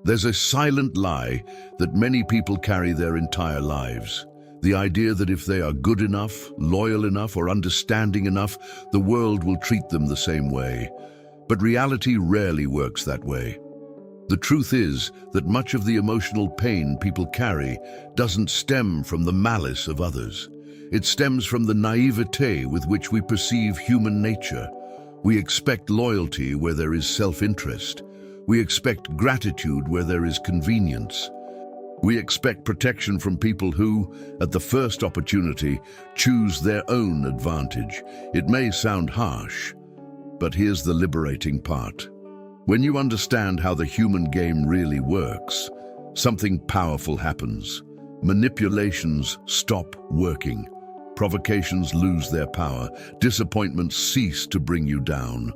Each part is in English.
There's a silent lie that many people carry their entire lives. The idea that if they are good enough, loyal enough, or understanding enough, the world will treat them the same way. But reality rarely works that way. The truth is that much of the emotional pain people carry doesn't stem from the malice of others. It stems from the naivete with which we perceive human nature. We expect loyalty where there is self-interest. We expect gratitude where there is convenience. We expect protection from people who, at the first opportunity, choose their own advantage. It may sound harsh, but here's the liberating part. When you understand how the human game really works, something powerful happens. Manipulations stop working. Provocations lose their power. Disappointments cease to bring you down.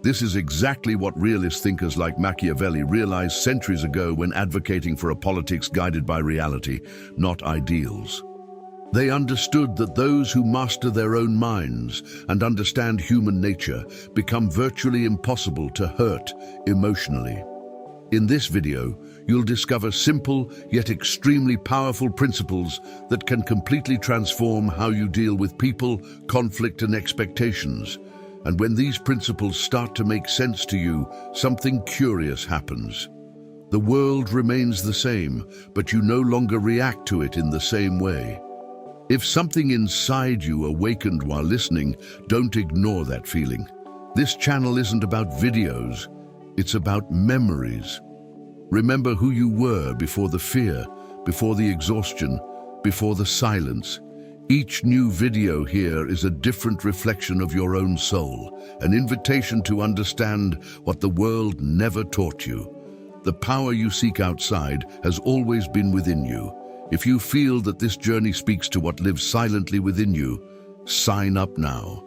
This is exactly what realist thinkers like Machiavelli realized centuries ago when advocating for a politics guided by reality, not ideals. They understood that those who master their own minds and understand human nature become virtually impossible to hurt emotionally. In this video, you'll discover simple yet extremely powerful principles that can completely transform how you deal with people, conflict, and expectations. And when these principles start to make sense to you, something curious happens. The world remains the same, but you no longer react to it in the same way. If something inside you awakened while listening, don't ignore that feeling. This channel isn't about videos, it's about memories. Remember who you were before the fear, before the exhaustion, before the silence. Each new video here is a different reflection of your own soul, an invitation to understand what the world never taught you. The power you seek outside has always been within you. If you feel that this journey speaks to what lives silently within you, sign up now.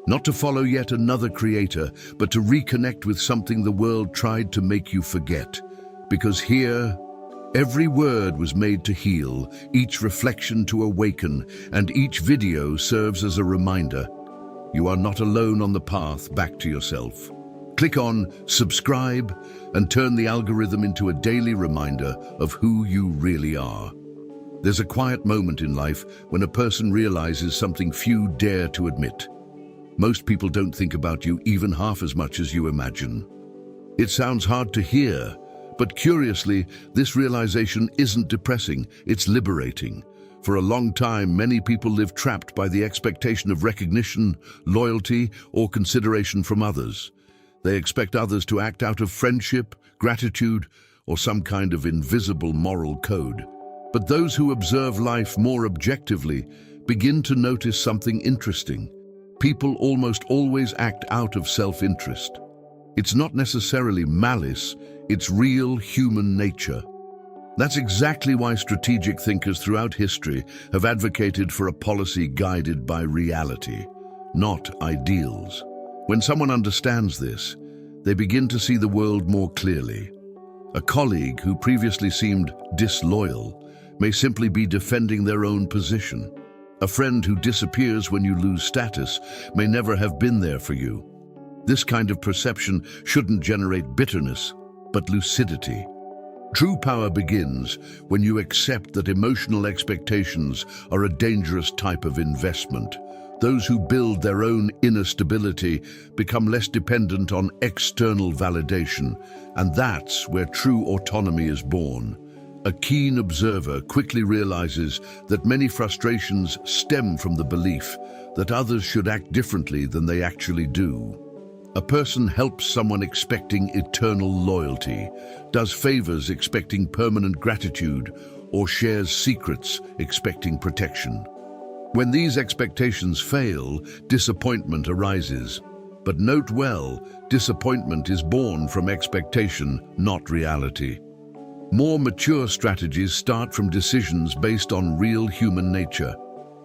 Not to follow yet another creator, but to reconnect with something the world tried to make you forget. Because here, every word was made to heal, each reflection to awaken, and each video serves as a reminder. You are not alone on the path back to yourself. Click on subscribe and turn the algorithm into a daily reminder of who you really are. There's a quiet moment in life when a person realizes something few dare to admit. Most people don't think about you even half as much as you imagine. It sounds hard to hear, but curiously, this realization isn't depressing, it's liberating. For a long time, many people live trapped by the expectation of recognition, loyalty, or consideration from others. They expect others to act out of friendship, gratitude, or some kind of invisible moral code. But those who observe life more objectively begin to notice something interesting. People almost always act out of self-interest. It's not necessarily malice, it's real human nature. That's exactly why strategic thinkers throughout history have advocated for a policy guided by reality, not ideals. When someone understands this, they begin to see the world more clearly. A colleague who previously seemed disloyal may simply be defending their own position. A friend who disappears when you lose status may never have been there for you. This kind of perception shouldn't generate bitterness, but lucidity. True power begins when you accept that emotional expectations are a dangerous type of investment. Those who build their own inner stability become less dependent on external validation, and that's where true autonomy is born. A keen observer quickly realizes that many frustrations stem from the belief that others should act differently than they actually do. A person helps someone expecting eternal loyalty, does favors expecting permanent gratitude, or shares secrets expecting protection. When these expectations fail, disappointment arises. But note well, disappointment is born from expectation, not reality. More mature strategies start from decisions based on real human nature.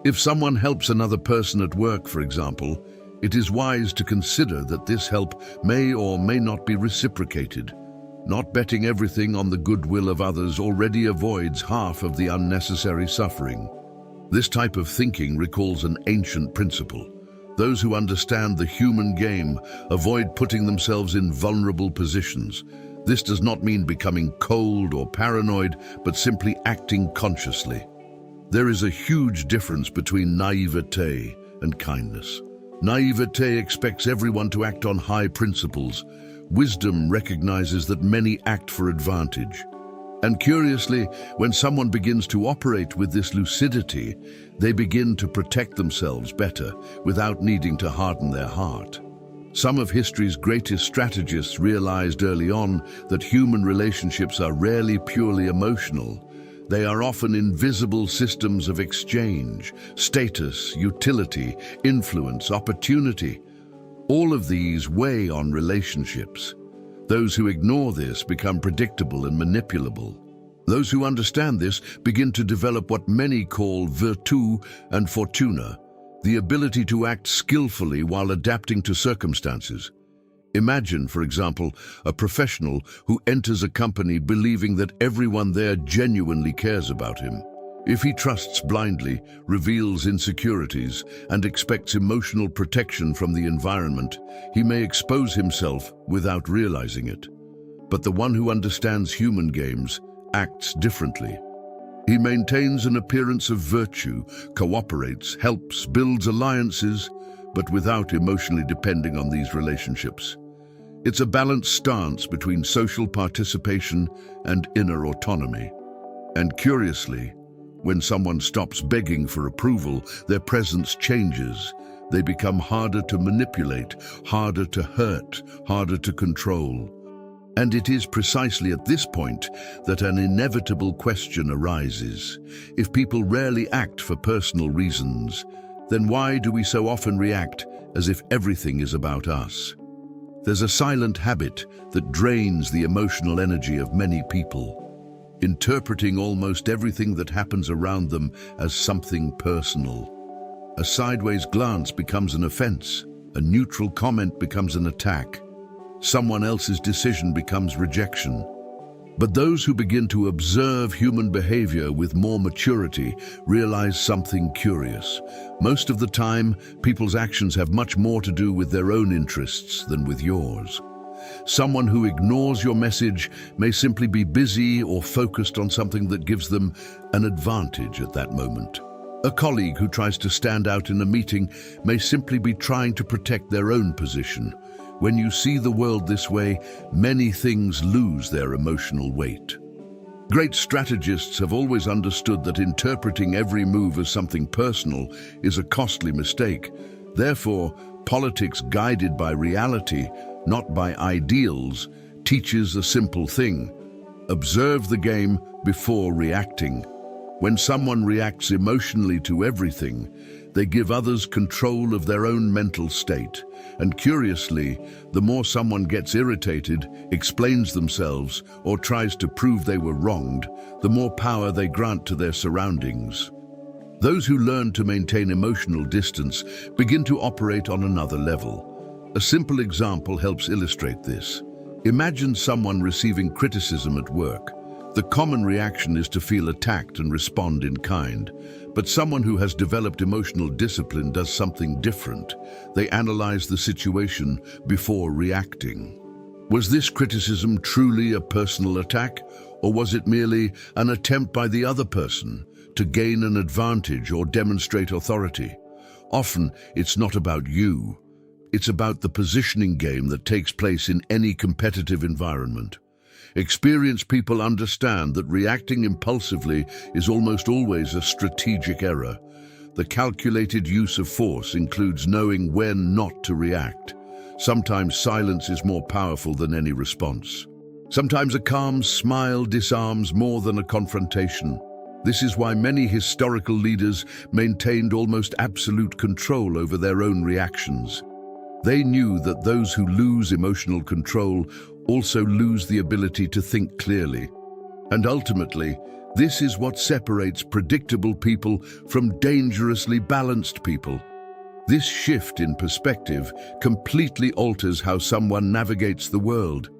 If someone helps another person at work, for example, it is wise to consider that this help may or may not be reciprocated. Not betting everything on the goodwill of others already avoids half of the unnecessary suffering. This type of thinking recalls an ancient principle. Those who understand the human game avoid putting themselves in vulnerable positions. This does not mean becoming cold or paranoid, but simply acting consciously. There is a huge difference between naivete and kindness. Naivete expects everyone to act on high principles. Wisdom recognizes that many act for advantage. And curiously, when someone begins to operate with this lucidity, they begin to protect themselves better without needing to harden their heart. Some of history's greatest strategists realized early on that human relationships are rarely purely emotional. They are often invisible systems of exchange, status, utility, influence, opportunity. All of these weigh on relationships. Those who ignore this become predictable and manipulable. Those who understand this begin to develop what many call virtù and fortuna, the ability to act skillfully while adapting to circumstances. Imagine, for example, a professional who enters a company believing that everyone there genuinely cares about him. If he trusts blindly, reveals insecurities, and expects emotional protection from the environment, he may expose himself without realizing it. But the one who understands human games acts differently. He maintains an appearance of virtue, cooperates, helps, builds alliances, but without emotionally depending on these relationships. It's a balanced stance between social participation and inner autonomy. And curiously, when someone stops begging for approval, their presence changes. They become harder to manipulate, harder to hurt, harder to control. And it is precisely at this point that an inevitable question arises. If people rarely act for personal reasons, then why do we so often react as if everything is about us? There's a silent habit that drains the emotional energy of many people, interpreting almost everything that happens around them as something personal. A sideways glance becomes an offense, a neutral comment becomes an attack. Someone else's decision becomes rejection. But those who begin to observe human behavior with more maturity realize something curious. Most of the time, people's actions have much more to do with their own interests than with yours. Someone who ignores your message may simply be busy or focused on something that gives them an advantage at that moment. A colleague who tries to stand out in a meeting may simply be trying to protect their own position. When you see the world this way, many things lose their emotional weight. Great strategists have always understood that interpreting every move as something personal is a costly mistake. Therefore, politics guided by reality, not by ideals, teaches a simple thing: observe the game before reacting. When someone reacts emotionally to everything, they give others control of their own mental state. And curiously, the more someone gets irritated, explains themselves, or tries to prove they were wronged, the more power they grant to their surroundings. Those who learn to maintain emotional distance begin to operate on another level. A simple example helps illustrate this. Imagine someone receiving criticism at work. The common reaction is to feel attacked and respond in kind. But someone who has developed emotional discipline does something different. They analyze the situation before reacting. Was this criticism truly a personal attack, or was it merely an attempt by the other person to gain an advantage or demonstrate authority? Often, it's not about you. It's about the positioning game that takes place in any competitive environment. Experienced people understand that reacting impulsively is almost always a strategic error. The calculated use of force includes knowing when not to react. Sometimes silence is more powerful than any response. Sometimes a calm smile disarms more than a confrontation. This is why many historical leaders maintained almost absolute control over their own reactions. They knew that those who lose emotional control also lose the ability to think clearly. And ultimately, this is what separates predictable people from dangerously balanced people. This shift in perspective completely alters how someone navigates the world.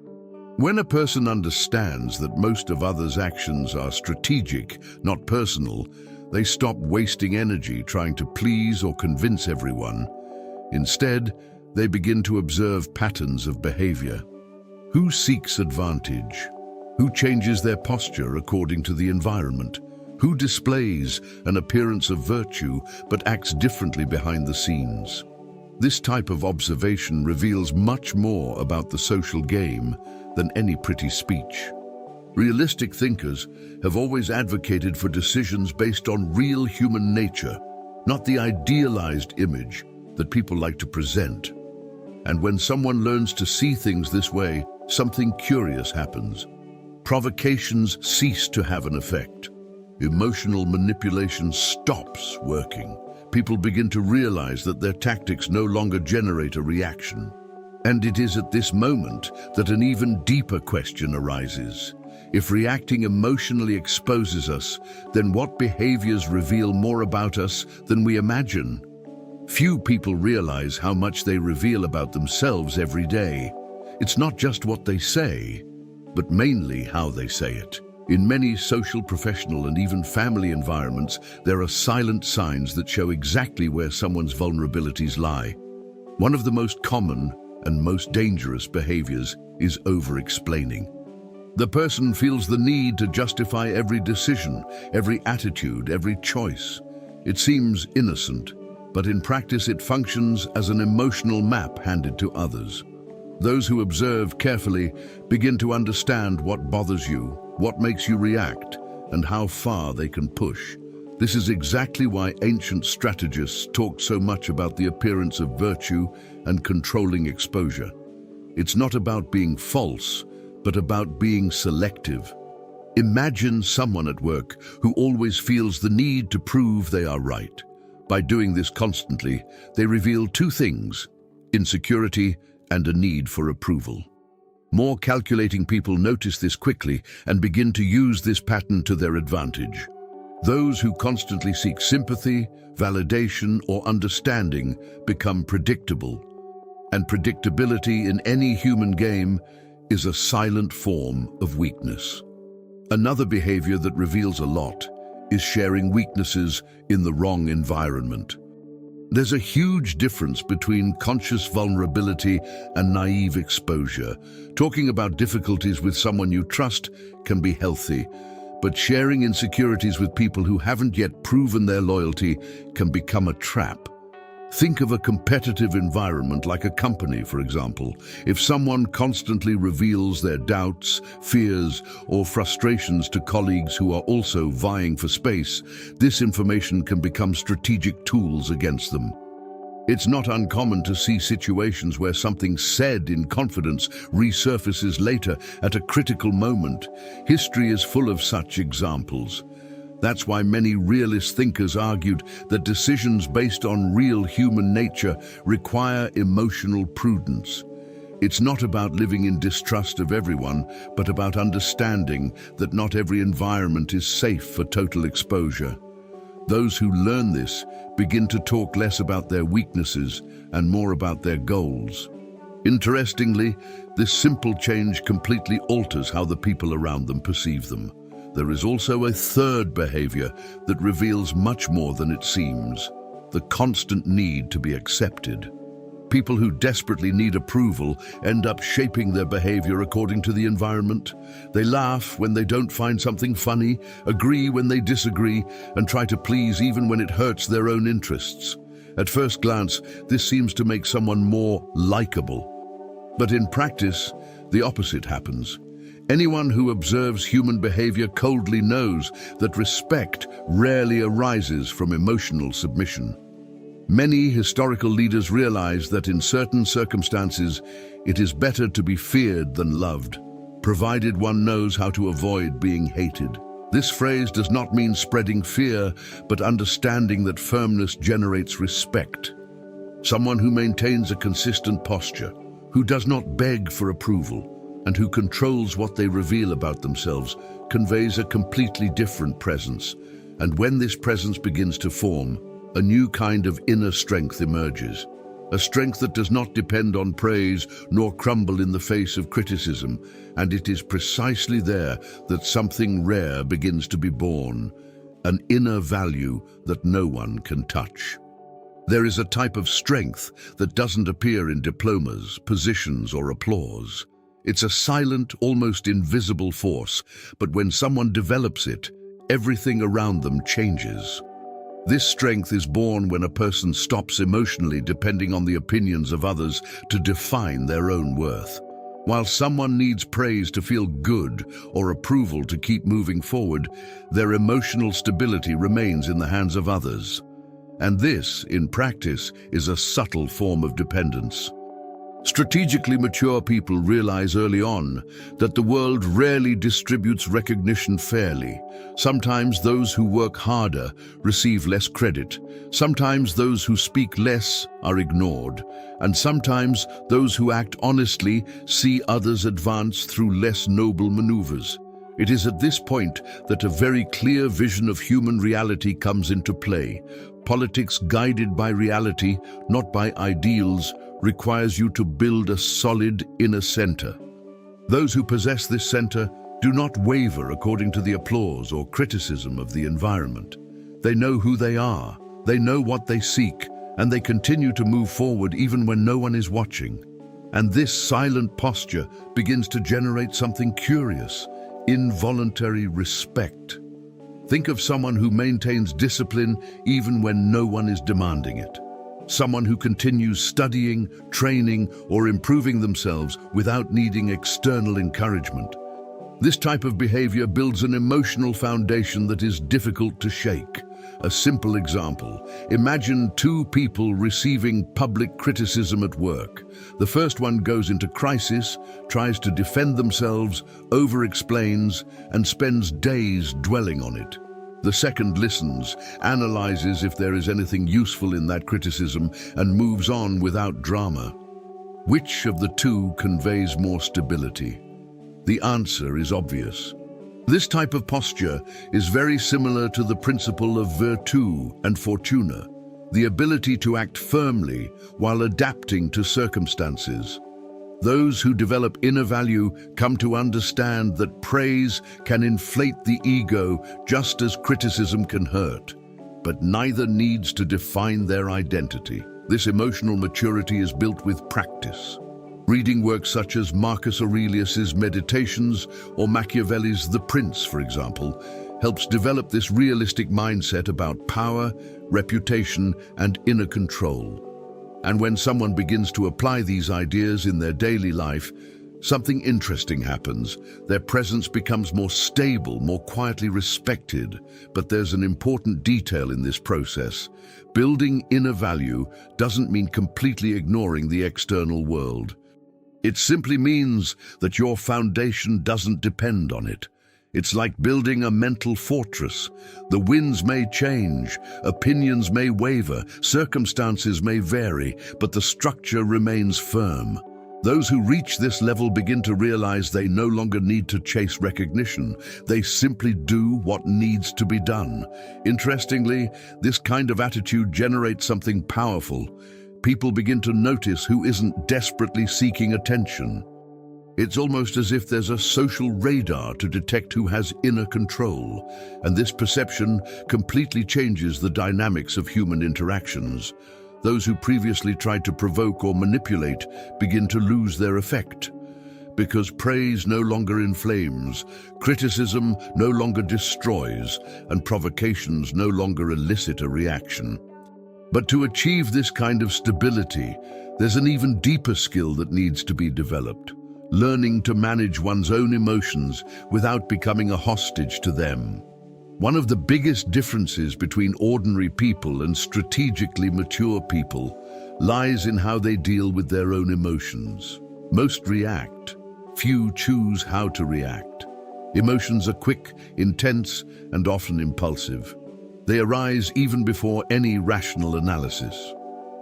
When a person understands that most of others' actions are strategic, not personal, they stop wasting energy trying to please or convince everyone. Instead, they begin to observe patterns of behavior. Who seeks advantage? Who changes their posture according to the environment? Who displays an appearance of virtue but acts differently behind the scenes? This type of observation reveals much more about the social game than any pretty speech. Realistic thinkers have always advocated for decisions based on real human nature, not the idealized image that people like to present. And when someone learns to see things this way, something curious happens. Provocations cease to have an effect. Emotional manipulation stops working. People begin to realize that their tactics no longer generate a reaction. And it is at this moment that an even deeper question arises. If reacting emotionally exposes us, then what behaviors reveal more about us than we imagine? Few people realize how much they reveal about themselves every day. It's not just what they say, but mainly how they say it. In many social, professional, and even family environments, there are silent signs that show exactly where someone's vulnerabilities lie. One of the most common and most dangerous behaviors is over-explaining. The person feels the need to justify every decision, every attitude, every choice. It seems innocent, but in practice it functions as an emotional map handed to others. Those who observe carefully begin to understand what bothers you, what makes you react, and how far they can push. This is exactly why ancient strategists talk so much about the appearance of virtue and controlling exposure. It's not about being false, but about being selective. Imagine someone at work who always feels the need to prove they are right. By doing this constantly, they reveal two things: insecurity and a need for approval. More calculating people notice this quickly and begin to use this pattern to their advantage. Those who constantly seek sympathy, validation, or understanding become predictable. And predictability in any human game is a silent form of weakness. Another behavior that reveals a lot is sharing weaknesses in the wrong environment. There's a huge difference between conscious vulnerability and naive exposure. Talking about difficulties with someone you trust can be healthy, but sharing insecurities with people who haven't yet proven their loyalty can become a trap. Think of a competitive environment like a company, for example. If someone constantly reveals their doubts, fears, or frustrations to colleagues who are also vying for space, this information can become strategic tools against them. It's not uncommon to see situations where something said in confidence resurfaces later at a critical moment. History is full of such examples. That's why many realist thinkers argued that decisions based on real human nature require emotional prudence. It's not about living in distrust of everyone, but about understanding that not every environment is safe for total exposure. Those who learn this begin to talk less about their weaknesses and more about their goals. Interestingly, this simple change completely alters how the people around them perceive them. There is also a third behavior that reveals much more than it seems: the constant need to be accepted. People who desperately need approval end up shaping their behavior according to the environment. They laugh when they don't find something funny, agree when they disagree, and try to please even when it hurts their own interests. At first glance, this seems to make someone more likable. But in practice, the opposite happens. Anyone who observes human behavior coldly knows that respect rarely arises from emotional submission. Many historical leaders realized that in certain circumstances, it is better to be feared than loved, provided one knows how to avoid being hated. This phrase does not mean spreading fear, but understanding that firmness generates respect. Someone who maintains a consistent posture, who does not beg for approval, and who controls what they reveal about themselves, conveys a completely different presence. And when this presence begins to form, a new kind of inner strength emerges. A strength that does not depend on praise nor crumble in the face of criticism. And it is precisely there that something rare begins to be born, an inner value that no one can touch. There is a type of strength that doesn't appear in diplomas, positions, or applause. It's a silent, almost invisible force, but when someone develops it, everything around them changes. This strength is born when a person stops emotionally depending on the opinions of others to define their own worth. While someone needs praise to feel good or approval to keep moving forward, their emotional stability remains in the hands of others. And this, in practice, is a subtle form of dependence. Strategically mature people realize early on that the world rarely distributes recognition fairly. Sometimes those who work harder receive less credit. Sometimes those who speak less are ignored. And sometimes those who act honestly see others advance through less noble maneuvers. It is at this point that a very clear vision of human reality comes into play. Politics guided by reality, not by ideals, requires you to build a solid inner center. Those who possess this center do not waver according to the applause or criticism of the environment. They know who they are, they know what they seek, and they continue to move forward even when no one is watching. And this silent posture begins to generate something curious: involuntary respect. Think of someone who maintains discipline even when no one is demanding it. Someone who continues studying, training, or improving themselves without needing external encouragement. This type of behavior builds an emotional foundation that is difficult to shake. A simple example: imagine two people receiving public criticism at work. The first one goes into crisis, tries to defend themselves, over-explains, and spends days dwelling on it. The second listens, analyzes if there is anything useful in that criticism, and moves on without drama. Which of the two conveys more stability? The answer is obvious. This type of posture is very similar to the principle of virtù and fortuna, the ability to act firmly while adapting to circumstances. Those who develop inner value come to understand that praise can inflate the ego just as criticism can hurt, but neither needs to define their identity. This emotional maturity is built with practice. Reading works such as Marcus Aurelius's Meditations or Machiavelli's The Prince, for example, helps develop this realistic mindset about power, reputation, and inner control. And when someone begins to apply these ideas in their daily life, something interesting happens. Their presence becomes more stable, more quietly respected. But there's an important detail in this process. Building inner value doesn't mean completely ignoring the external world. It simply means that your foundation doesn't depend on it. It's like building a mental fortress. The winds may change, opinions may waver, circumstances may vary, but the structure remains firm. Those who reach this level begin to realize they no longer need to chase recognition. They simply do what needs to be done. Interestingly, this kind of attitude generates something powerful. People begin to notice who isn't desperately seeking attention. It's almost as if there's a social radar to detect who has inner control, and this perception completely changes the dynamics of human interactions. Those who previously tried to provoke or manipulate begin to lose their effect. Because praise no longer inflames, criticism no longer destroys, and provocations no longer elicit a reaction. But to achieve this kind of stability, there's an even deeper skill that needs to be developed: learning to manage one's own emotions without becoming a hostage to them. One of the biggest differences between ordinary people and strategically mature people lies in how they deal with their own emotions. Most react. Few choose how to react. Emotions are quick, intense, and often impulsive. They arise even before any rational analysis.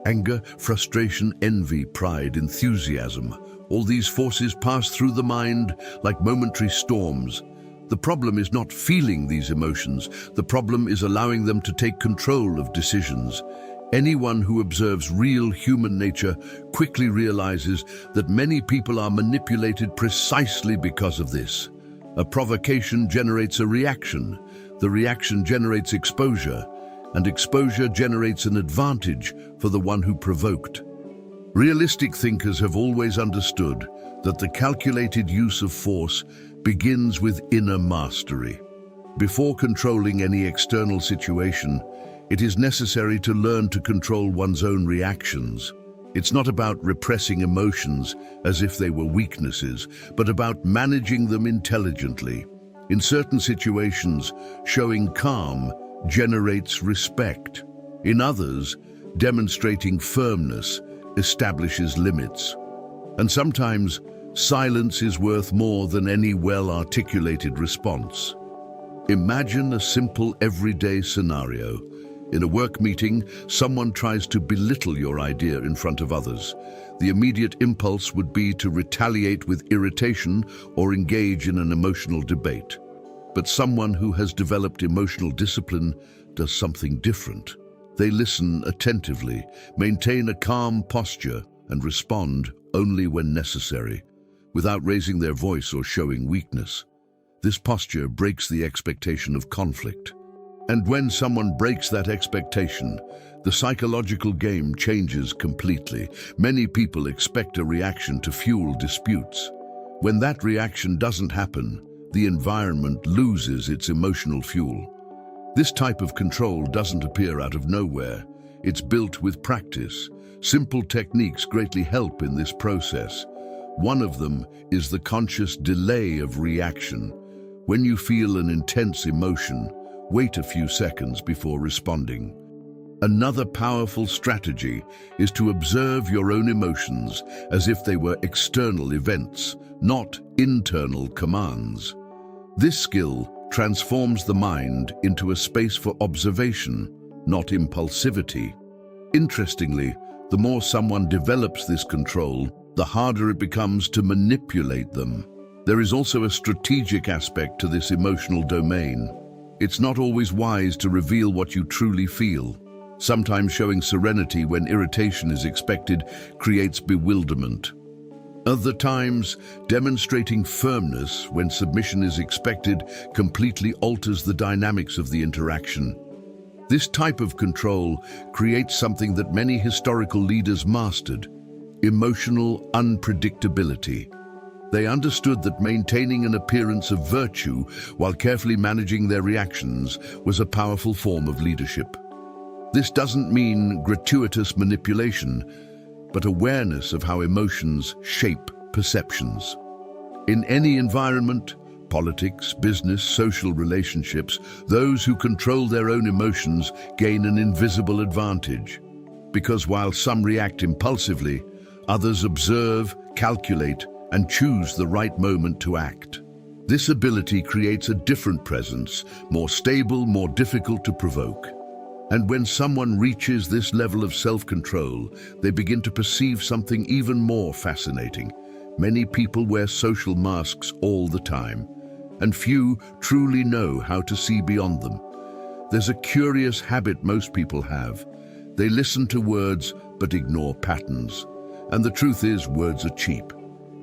Anger, frustration, envy, pride, enthusiasm. All these forces pass through the mind like momentary storms. The problem is not feeling these emotions. The problem is allowing them to take control of decisions. Anyone who observes real human nature quickly realizes that many people are manipulated precisely because of this. A provocation generates a reaction. The reaction generates exposure, and exposure generates an advantage for the one who provoked. Realistic thinkers have always understood that the calculated use of force begins with inner mastery. Before controlling any external situation, it is necessary to learn to control one's own reactions. It's not about repressing emotions as if they were weaknesses, but about managing them intelligently. In certain situations, showing calm generates respect. In others, demonstrating firmness establishes limits. And sometimes, silence is worth more than any well-articulated response. Imagine a simple everyday scenario. In a work meeting, someone tries to belittle your idea in front of others. The immediate impulse would be to retaliate with irritation or engage in an emotional debate. But someone who has developed emotional discipline does something different. They listen attentively, maintain a calm posture, and respond only when necessary, without raising their voice or showing weakness. This posture breaks the expectation of conflict. And when someone breaks that expectation, the psychological game changes completely. Many people expect a reaction to fuel disputes. When that reaction doesn't happen, the environment loses its emotional fuel. This type of control doesn't appear out of nowhere. It's built with practice. Simple techniques greatly help in this process. One of them is the conscious delay of reaction. When you feel an intense emotion, wait a few seconds before responding. Another powerful strategy is to observe your own emotions as if they were external events, not internal commands. This skill transforms the mind into a space for observation, not impulsivity. Interestingly, the more someone develops this control, the harder it becomes to manipulate them. There is also a strategic aspect to this emotional domain. It's not always wise to reveal what you truly feel. Sometimes showing serenity when irritation is expected creates bewilderment. Other times, demonstrating firmness when submission is expected completely alters the dynamics of the interaction. This type of control creates something that many historical leaders mastered: emotional unpredictability. They understood that maintaining an appearance of virtue while carefully managing their reactions was a powerful form of leadership. This doesn't mean gratuitous manipulation, but awareness of how emotions shape perceptions. In any environment, politics, business, social relationships, those who control their own emotions gain an invisible advantage. Because while some react impulsively, others observe, calculate, and choose the right moment to act. This ability creates a different presence, more stable, more difficult to provoke. And when someone reaches this level of self-control, they begin to perceive something even more fascinating. Many people wear social masks all the time, and few truly know how to see beyond them. There's a curious habit most people have. They listen to words but ignore patterns. And the truth is, words are cheap.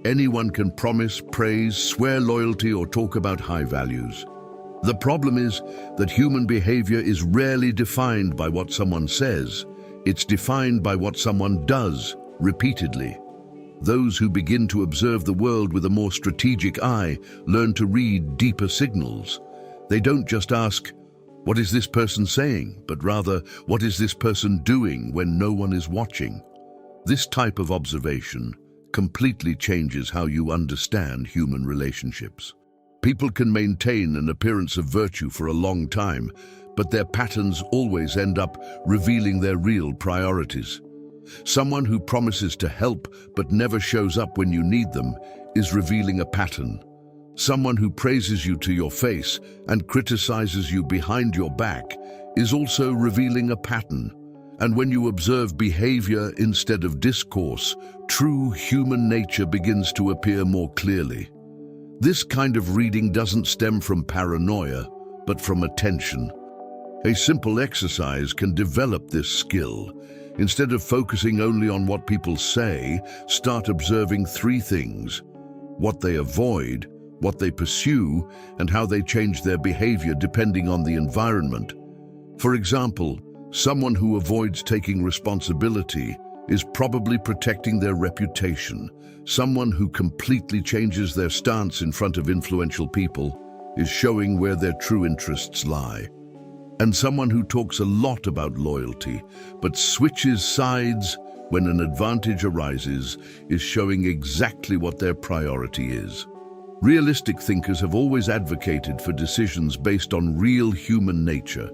Anyone can promise, praise, swear loyalty, or talk about high values. The problem is that human behavior is rarely defined by what someone says. It's defined by what someone does repeatedly. Those who begin to observe the world with a more strategic eye learn to read deeper signals. They don't just ask, "What is this person saying?" but rather, "What is this person doing when no one is watching?" This type of observation completely changes how you understand human relationships. People can maintain an appearance of virtue for a long time, but their patterns always end up revealing their real priorities. Someone who promises to help but never shows up when you need them is revealing a pattern. Someone who praises you to your face and criticizes you behind your back is also revealing a pattern. And when you observe behavior instead of discourse, true human nature begins to appear more clearly. This kind of reading doesn't stem from paranoia, but from attention. A simple exercise can develop this skill. Instead of focusing only on what people say, start observing three things: what they avoid, what they pursue, and how they change their behavior depending on the environment. For example, someone who avoids taking responsibility is probably protecting their reputation. Someone who completely changes their stance in front of influential people is showing where their true interests lie. And someone who talks a lot about loyalty, but switches sides when an advantage arises, is showing exactly what their priority is. Realistic thinkers have always advocated for decisions based on real human nature,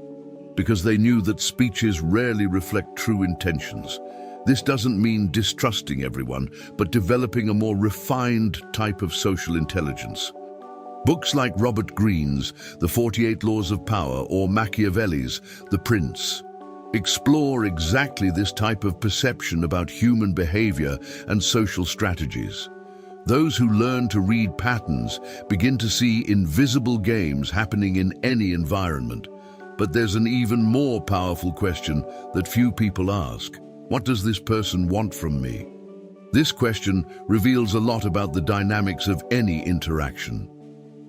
because they knew that speeches rarely reflect true intentions. This doesn't mean distrusting everyone, but developing a more refined type of social intelligence. Books like Robert Greene's The 48 Laws of Power or Machiavelli's The Prince explore exactly this type of perception about human behavior and social strategies. Those who learn to read patterns begin to see invisible games happening in any environment. But there's an even more powerful question that few people ask. What does this person want from me? This question reveals a lot about the dynamics of any interaction.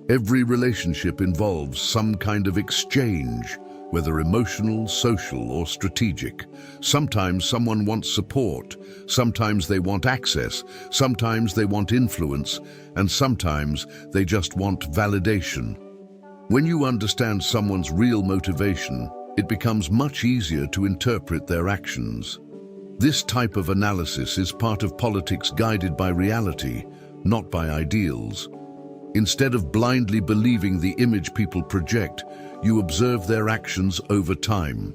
Every relationship involves some kind of exchange, whether emotional, social, or strategic. Sometimes someone wants support, sometimes they want access, sometimes they want influence, and sometimes they just want validation. When you understand someone's real motivation, it becomes much easier to interpret their actions. This type of analysis is part of politics guided by reality, not by ideals. Instead of blindly believing the image people project, you observe their actions over time.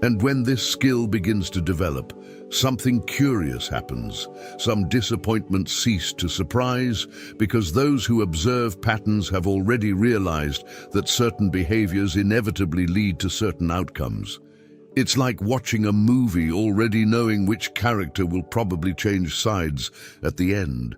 And when this skill begins to develop, something curious happens. Some disappointments cease to surprise because those who observe patterns have already realized that certain behaviors inevitably lead to certain outcomes. It's like watching a movie already knowing which character will probably change sides at the end.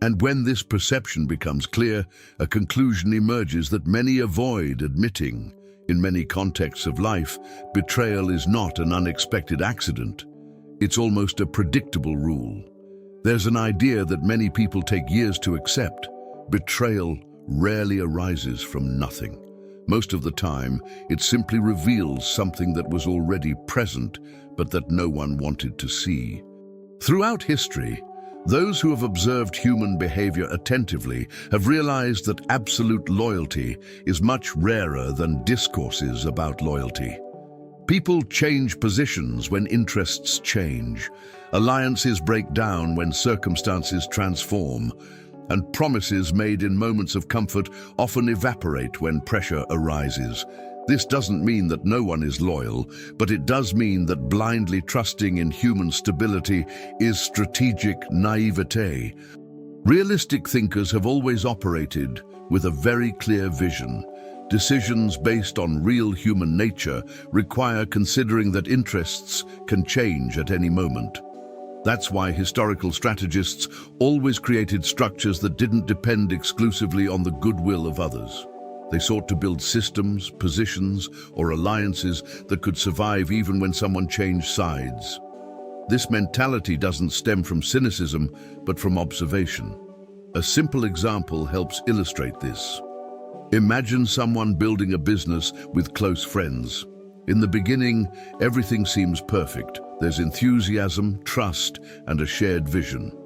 And when this perception becomes clear, a conclusion emerges that many avoid admitting. In many contexts of life, betrayal is not an unexpected accident. It's almost a predictable rule. There's an idea that many people take years to accept. Betrayal rarely arises from nothing. Most of the time, it simply reveals something that was already present, but that no one wanted to see. Throughout history, those who have observed human behavior attentively have realized that absolute loyalty is much rarer than discourses about loyalty. People change positions when interests change. Alliances break down when circumstances transform. And promises made in moments of comfort often evaporate when pressure arises. This doesn't mean that no one is loyal, but it does mean that blindly trusting in human stability is strategic naivete. Realistic thinkers have always operated with a very clear vision. Decisions based on real human nature require considering that interests can change at any moment. That's why historical strategists always created structures that didn't depend exclusively on the goodwill of others. They sought to build systems, positions, or alliances that could survive even when someone changed sides. This mentality doesn't stem from cynicism, but from observation. A simple example helps illustrate this. Imagine someone building a business with close friends. In the beginning, everything seems perfect. There's enthusiasm, trust, and a shared vision.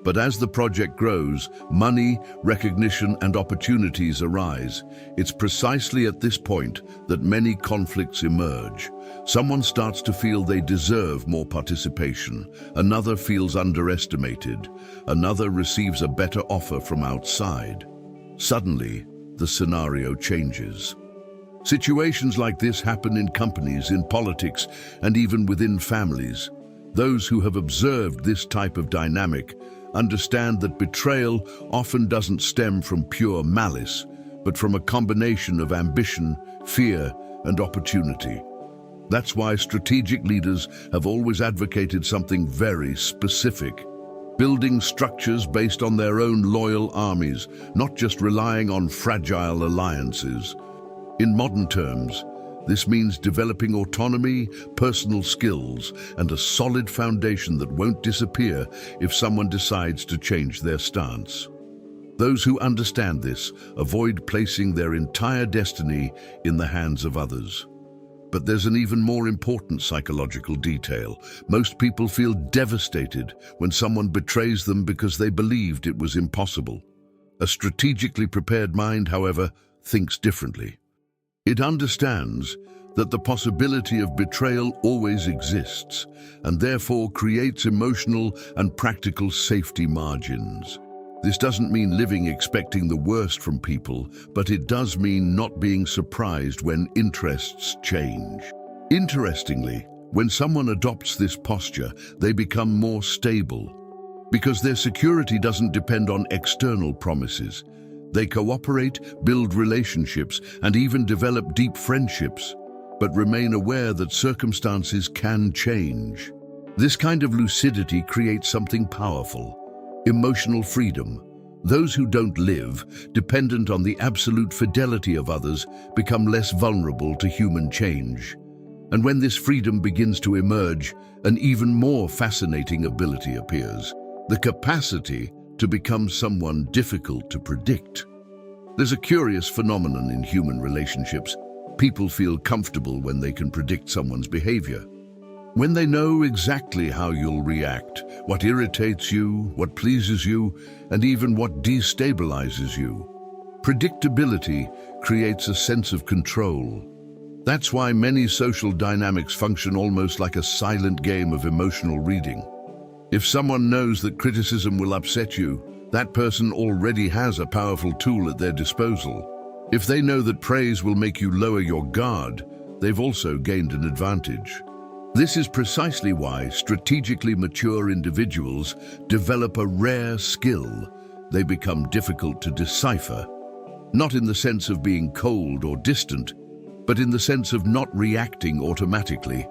But as the project grows, money, recognition, and opportunities arise. It's precisely at this point that many conflicts emerge. Someone starts to feel they deserve more participation. Another feels underestimated. Another receives a better offer from outside. Suddenly, the scenario changes. Situations like this happen in companies, in politics, and even within families. Those who have observed this type of dynamic understand that betrayal often doesn't stem from pure malice, but from a combination of ambition, fear, and opportunity. That's why strategic leaders have always advocated something very specific: building structures based on their own loyal armies, not just relying on fragile alliances. In modern terms, this means developing autonomy, personal skills, and a solid foundation that won't disappear if someone decides to change their stance. Those who understand this avoid placing their entire destiny in the hands of others. But there's an even more important psychological detail. Most people feel devastated when someone betrays them because they believed it was impossible. A strategically prepared mind, however, thinks differently. It understands that the possibility of betrayal always exists and therefore creates emotional and practical safety margins. This doesn't mean living expecting the worst from people, but it does mean not being surprised when interests change. Interestingly, when someone adopts this posture, they become more stable. Because their security doesn't depend on external promises. They cooperate, build relationships, and even develop deep friendships, but remain aware that circumstances can change. This kind of lucidity creates something powerful: emotional freedom. Those who don't live, dependent on the absolute fidelity of others, become less vulnerable to human change. And when this freedom begins to emerge, an even more fascinating ability appears: the capacity to become someone difficult to predict. There's a curious phenomenon in human relationships. People feel comfortable when they can predict someone's behavior. When they know exactly how you'll react, what irritates you, what pleases you, and even what destabilizes you. Predictability creates a sense of control. That's why many social dynamics function almost like a silent game of emotional reading. If someone knows that criticism will upset you, that person already has a powerful tool at their disposal. If they know that praise will make you lower your guard, they've also gained an advantage. This is precisely why strategically mature individuals develop a rare skill. They become difficult to decipher, not in the sense of being cold or distant, but in the sense of not reacting automatically.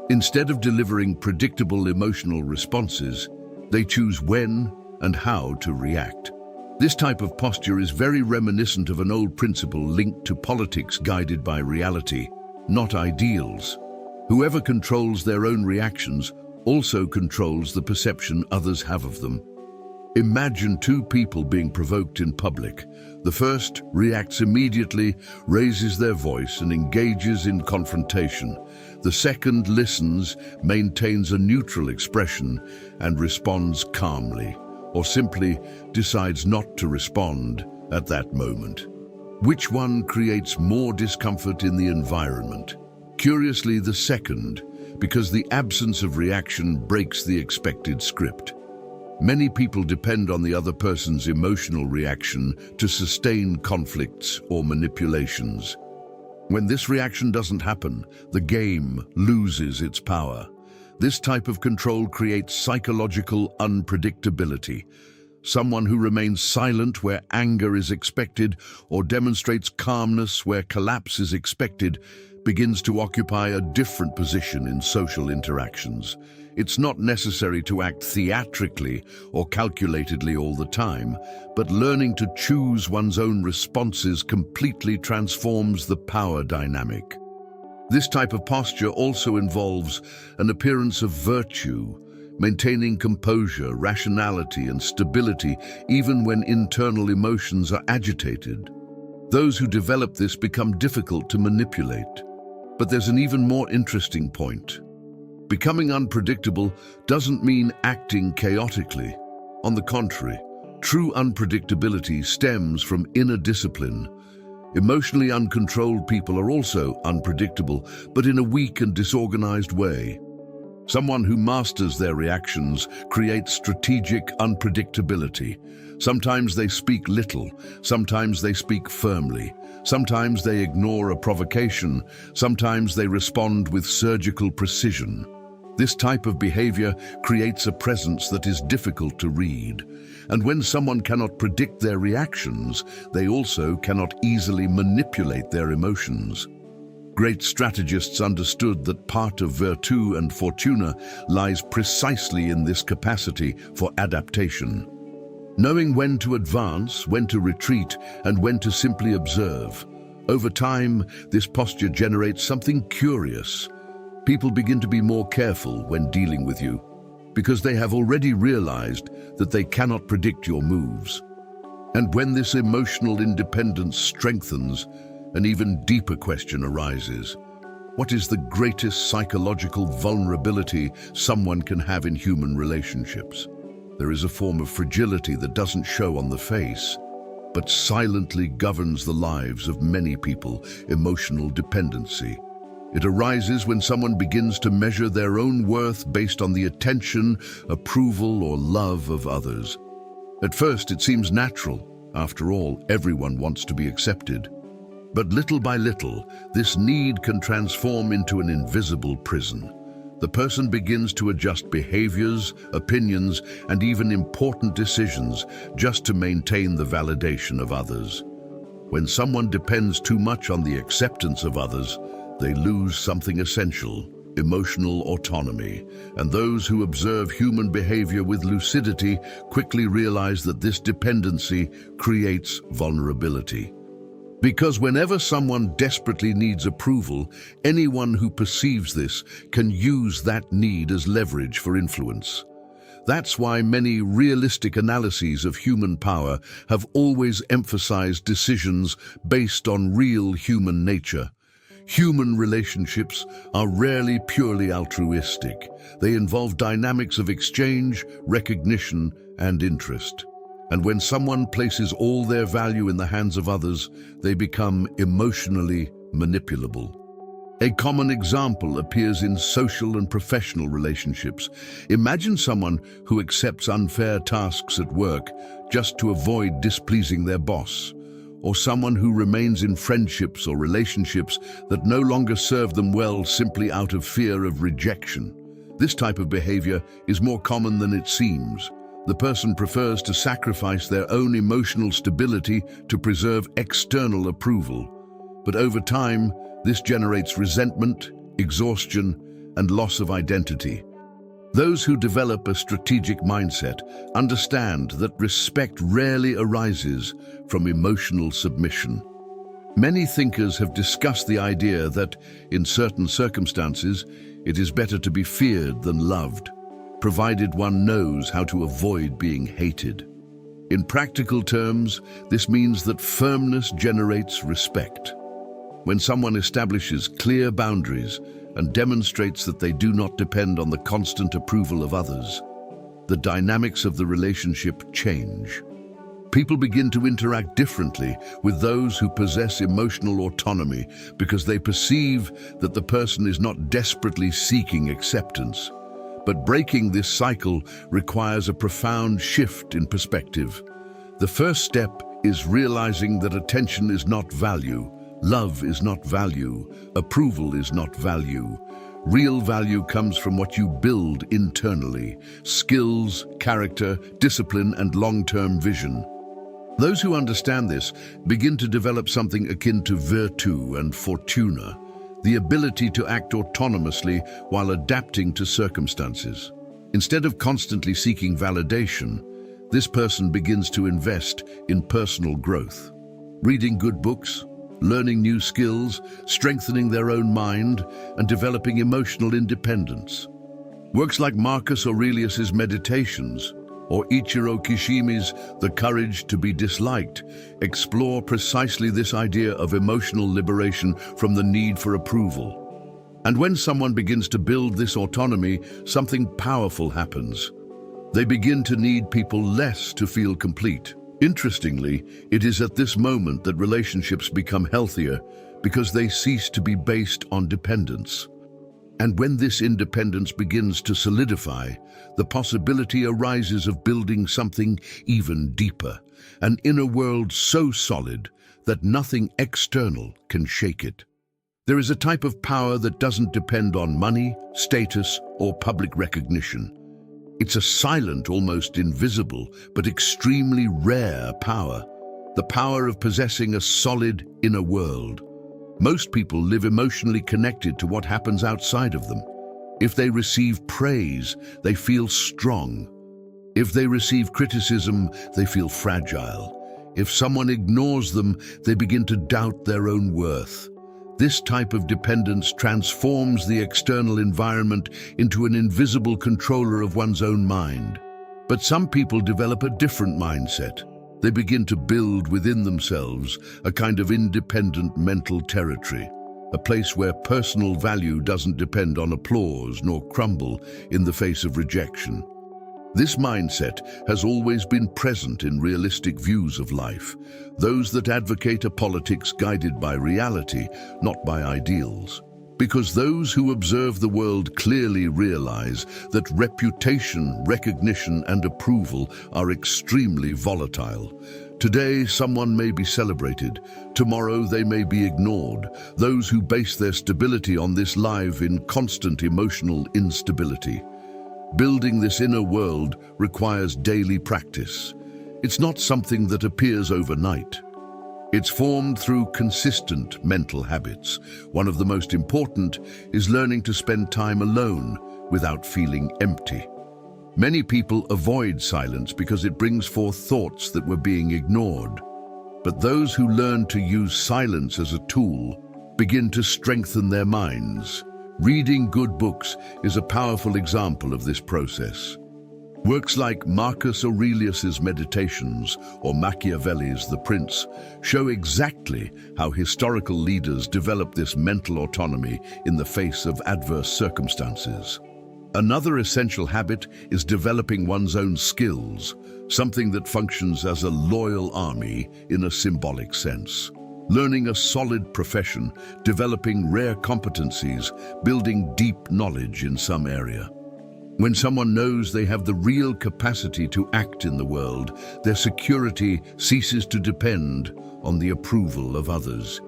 Instead of delivering predictable emotional responses, they choose when and how to react. This type of posture is very reminiscent of an old principle linked to politics guided by reality, not ideals. Whoever controls their own reactions also controls the perception others have of them. Imagine two people being provoked in public. The first reacts immediately, raises their voice, and engages in confrontation. The second listens, maintains a neutral expression, and responds calmly, or simply decides not to respond at that moment. Which one creates more discomfort in the environment? Curiously, the second, because the absence of reaction breaks the expected script. Many people depend on the other person's emotional reaction to sustain conflicts or manipulations. When this reaction doesn't happen, the game loses its power. This type of control creates psychological unpredictability. Someone who remains silent where anger is expected or demonstrates calmness where collapse is expected begins to occupy a different position in social interactions. It's not necessary to act theatrically or calculatedly all the time, but learning to choose one's own responses completely transforms the power dynamic. This type of posture also involves an appearance of virtue, maintaining composure, rationality, and stability even when internal emotions are agitated. Those who develop this become difficult to manipulate. But there's an even more interesting point. Becoming unpredictable doesn't mean acting chaotically. On the contrary, true unpredictability stems from inner discipline. Emotionally uncontrolled people are also unpredictable, but in a weak and disorganized way. Someone who masters their reactions creates strategic unpredictability. Sometimes they speak little, sometimes they speak firmly, sometimes they ignore a provocation, sometimes they respond with surgical precision. This type of behavior creates a presence that is difficult to read. And when someone cannot predict their reactions, they also cannot easily manipulate their emotions. Great strategists understood that part of virtù and fortuna lies precisely in this capacity for adaptation. Knowing when to advance, when to retreat, and when to simply observe. Over time, this posture generates something curious. People begin to be more careful when dealing with you, because they have already realized that they cannot predict your moves. And when this emotional independence strengthens, an even deeper question arises. What is the greatest psychological vulnerability someone can have in human relationships? There is a form of fragility that doesn't show on the face, but silently governs the lives of many people: emotional dependency. It arises when someone begins to measure their own worth based on the attention, approval, or love of others. At first, it seems natural. After all, everyone wants to be accepted. But little by little, this need can transform into an invisible prison. The person begins to adjust behaviors, opinions, and even important decisions just to maintain the validation of others. When someone depends too much on the acceptance of others, they lose something essential: emotional autonomy. And those who observe human behavior with lucidity quickly realize that this dependency creates vulnerability. Because whenever someone desperately needs approval, anyone who perceives this can use that need as leverage for influence. That's why many realistic analyses of human power have always emphasized decisions based on real human nature. Human relationships are rarely purely altruistic. They involve dynamics of exchange, recognition, and interest. And when someone places all their value in the hands of others, they become emotionally manipulable. A common example appears in social and professional relationships. Imagine someone who accepts unfair tasks at work just to avoid displeasing their boss, or someone who remains in friendships or relationships that no longer serve them well simply out of fear of rejection. This type of behavior is more common than it seems. The person prefers to sacrifice their own emotional stability to preserve external approval. But over time, this generates resentment, exhaustion, and loss of identity. Those who develop a strategic mindset understand that respect rarely arises from emotional submission. Many thinkers have discussed the idea that, in certain circumstances, it is better to be feared than loved, provided one knows how to avoid being hated. In practical terms, this means that firmness generates respect. When someone establishes clear boundaries and demonstrates that they do not depend on the constant approval of others, the dynamics of the relationship change. People begin to interact differently with those who possess emotional autonomy because they perceive that the person is not desperately seeking acceptance. But breaking this cycle requires a profound shift in perspective. The first step is realizing that attention is not value, love is not value, approval is not value. Real value comes from what you build internally: skills, character, discipline, and long-term vision. Those who understand this begin to develop something akin to virtù and fortuna, the ability to act autonomously while adapting to circumstances. Instead of constantly seeking validation, this person begins to invest in personal growth. Reading good books, learning new skills, strengthening their own mind, and developing emotional independence. Works like Marcus Aurelius's Meditations or Ichiro Kishimi's The Courage to be Disliked explore precisely this idea of emotional liberation from the need for approval. And when someone begins to build this autonomy, something powerful happens. They begin to need people less to feel complete. Interestingly, it is at this moment that relationships become healthier because they cease to be based on dependence. And when this independence begins to solidify, the possibility arises of building something even deeper, an inner world so solid that nothing external can shake it. There is a type of power that doesn't depend on money, status, or public recognition. It's a silent, almost invisible, but extremely rare power. The power of possessing a solid inner world. Most people live emotionally connected to what happens outside of them. If they receive praise, they feel strong. If they receive criticism, they feel fragile. If someone ignores them, they begin to doubt their own worth. This type of dependence transforms the external environment into an invisible controller of one's own mind. But some people develop a different mindset. They begin to build within themselves a kind of independent mental territory. a place where personal value doesn't depend on applause nor crumble in the face of rejection. This mindset has always been present in realistic views of life, those that advocate a politics guided by reality, not by ideals. Because those who observe the world clearly realize that reputation, recognition, and approval are extremely volatile. Today, someone may be celebrated. Tomorrow, they may be ignored. Those who base their stability on this live in constant emotional instability. Building this inner world requires daily practice. It's not something that appears overnight. It's formed through consistent mental habits. One of the most important is learning to spend time alone without feeling empty. Many people avoid silence because it brings forth thoughts that were being ignored. But those who learn to use silence as a tool begin to strengthen their minds. Reading good books is a powerful example of this process. Works like Marcus Aurelius's Meditations or Machiavelli's The Prince show exactly how historical leaders developed this mental autonomy in the face of adverse circumstances. Another essential habit is developing one's own skills, something that functions as a loyal army in a symbolic sense. Learning a solid profession, developing rare competencies, building deep knowledge in some area. When someone knows they have the real capacity to act in the world, their security ceases to depend on the approval of others.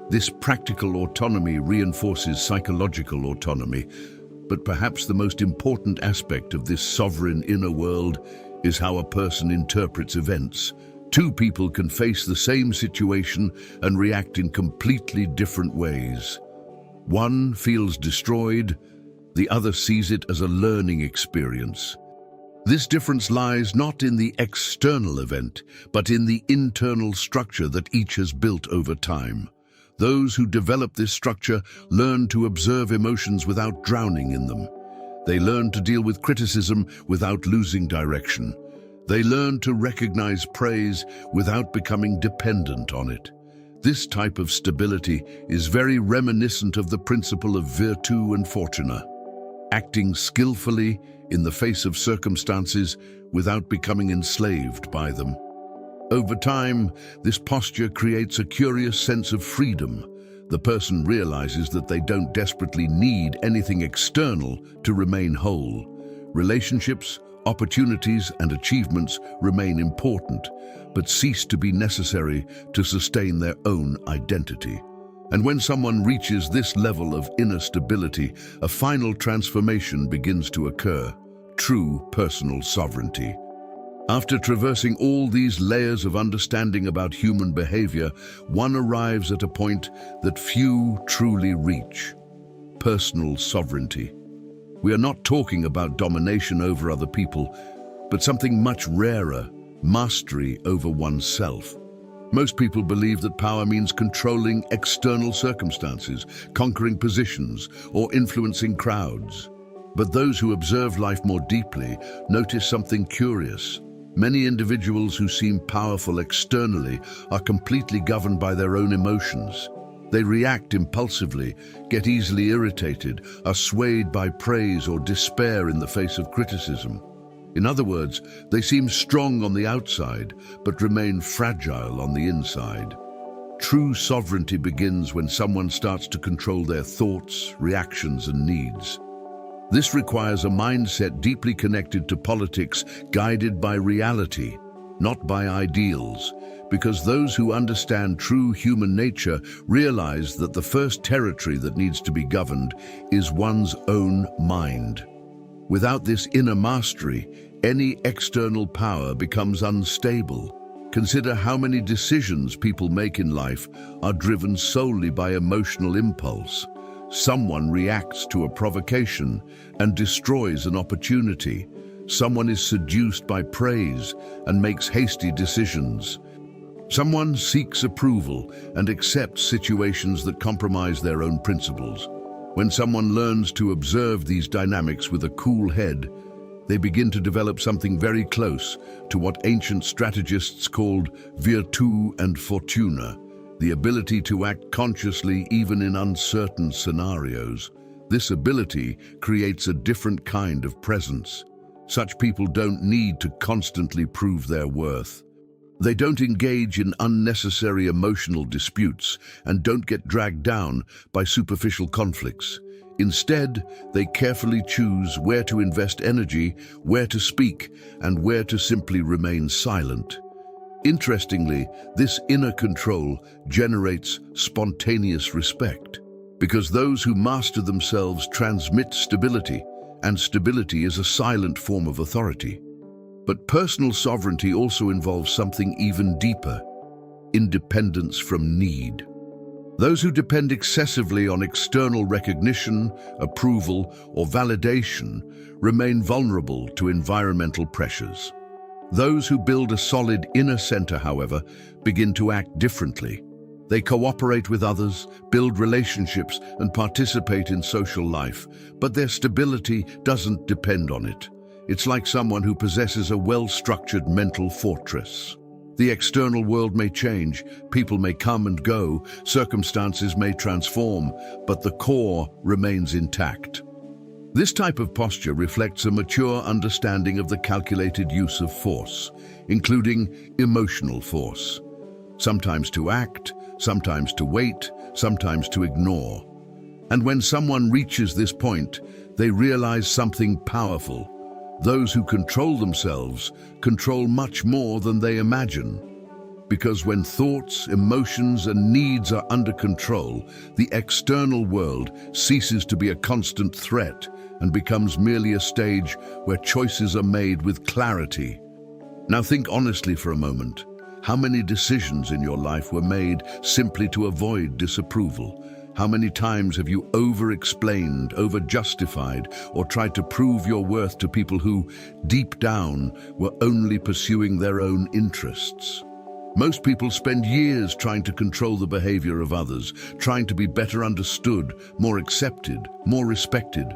This practical autonomy reinforces psychological autonomy, but perhaps the most important aspect of this sovereign inner world is how a person interprets events. Two people can face the same situation and react in completely different ways. One feels destroyed, the other sees it as a learning experience. This difference lies not in the external event, but in the internal structure that each has built over time. Those who develop this structure learn to observe emotions without drowning in them. They learn to deal with criticism without losing direction. They learn to recognize praise without becoming dependent on it. This type of stability is very reminiscent of the principle of virtu and fortuna, acting skillfully in the face of circumstances without becoming enslaved by them. Over time, this posture creates a curious sense of freedom. The person realizes that they don't desperately need anything external to remain whole. Relationships, opportunities, and achievements remain important, but cease to be necessary to sustain their own identity. And when someone reaches this level of inner stability, a final transformation begins to occur: true personal sovereignty. After traversing all these layers of understanding about human behavior, one arrives at a point that few truly reach: personal sovereignty. We are not talking about domination over other people, but something much rarer: mastery over oneself. Most people believe that power means controlling external circumstances, conquering positions, or influencing crowds. But those who observe life more deeply notice something curious. Many individuals who seem powerful externally are completely governed by their own emotions. They react impulsively, get easily irritated, are swayed by praise or despair in the face of criticism. In other words, they seem strong on the outside, but remain fragile on the inside. True sovereignty begins when someone starts to control their thoughts, reactions, and needs. This requires a mindset deeply connected to politics, guided by reality, not by ideals, because those who understand true human nature realize that the first territory that needs to be governed is one's own mind. Without this inner mastery, any external power becomes unstable. Consider how many decisions people make in life are driven solely by emotional impulse. Someone reacts to a provocation and destroys an opportunity. Someone is seduced by praise and makes hasty decisions. Someone seeks approval and accepts situations that compromise their own principles. When someone learns to observe these dynamics with a cool head, they begin to develop something very close to what ancient strategists called virtu and fortuna, the ability to act consciously even in uncertain scenarios. This ability creates a different kind of presence. Such people don't need to constantly prove their worth. They don't engage in unnecessary emotional disputes and don't get dragged down by superficial conflicts. Instead, they carefully choose where to invest energy, where to speak, and where to simply remain silent. Interestingly, this inner control generates spontaneous respect, because those who master themselves transmit stability, and stability is a silent form of authority. But personal sovereignty also involves something even deeper: independence from need. Those who depend excessively on external recognition, approval, or validation remain vulnerable to environmental pressures. Those who build a solid inner center, however, begin to act differently. They cooperate with others, build relationships, and participate in social life, but their stability doesn't depend on it. It's like someone who possesses a well-structured mental fortress. The external world may change, people may come and go, circumstances may transform, but the core remains intact. This type of posture reflects a mature understanding of the calculated use of force, including emotional force. Sometimes to act, sometimes to wait, sometimes to ignore. And when someone reaches this point, they realize something powerful. Those who control themselves control much more than they imagine. Because when thoughts, emotions, and needs are under control, the external world ceases to be a constant threat and becomes merely a stage where choices are made with clarity. Now think honestly for a moment. How many decisions in your life were made simply to avoid disapproval? How many times have you over-explained, over-justified, or tried to prove your worth to people who, deep down, were only pursuing their own interests? Most people spend years trying to control the behavior of others, trying to be better understood, more accepted, more respected.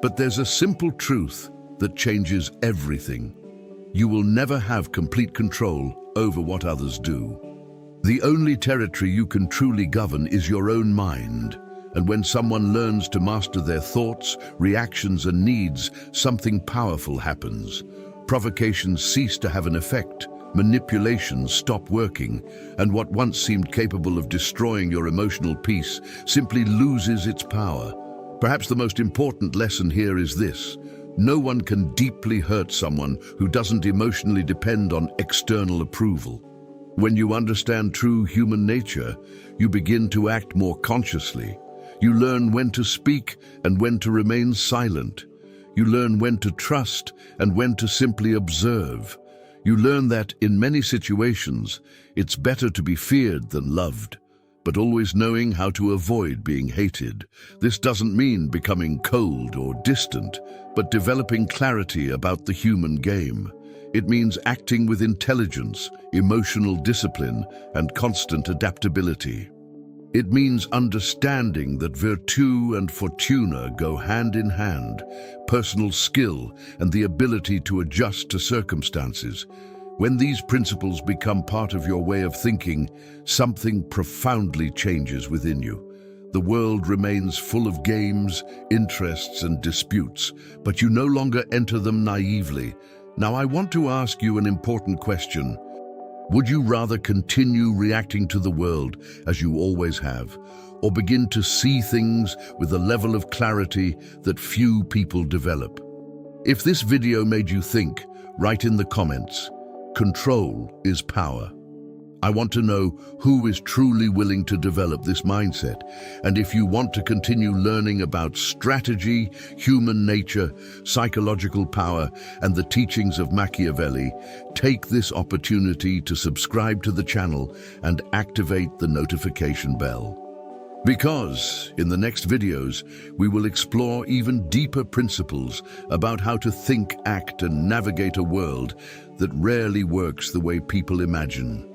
But there's a simple truth that changes everything. You will never have complete control over what others do. The only territory you can truly govern is your own mind. And when someone learns to master their thoughts, reactions, and needs, something powerful happens. Provocations cease to have an effect, manipulations stop working, and what once seemed capable of destroying your emotional peace simply loses its power. Perhaps the most important lesson here is this: no one can deeply hurt someone who doesn't emotionally depend on external approval. When you understand true human nature, you begin to act more consciously. You learn when to speak and when to remain silent. You learn when to trust and when to simply observe. You learn that, in many situations, it's better to be feared than loved, but always knowing how to avoid being hated. This doesn't mean becoming cold or distant, but developing clarity about the human game. It means acting with intelligence, emotional discipline, and constant adaptability. It means understanding that virtù and fortuna go hand in hand, personal skill and the ability to adjust to circumstances. When these principles become part of your way of thinking, something profoundly changes within you. The world remains full of games, interests, and disputes, but you no longer enter them naively. Now, I want to ask you an important question. Would you rather continue reacting to the world as you always have, or begin to see things with a level of clarity that few people develop? If this video made you think, write in the comments, "Control is power." I want to know who is truly willing to develop this mindset. And if you want to continue learning about strategy, human nature, psychological power, and the teachings of Machiavelli, take this opportunity to subscribe to the channel and activate the notification bell. Because in the next videos, we will explore even deeper principles about how to think, act, and navigate a world that rarely works the way people imagine.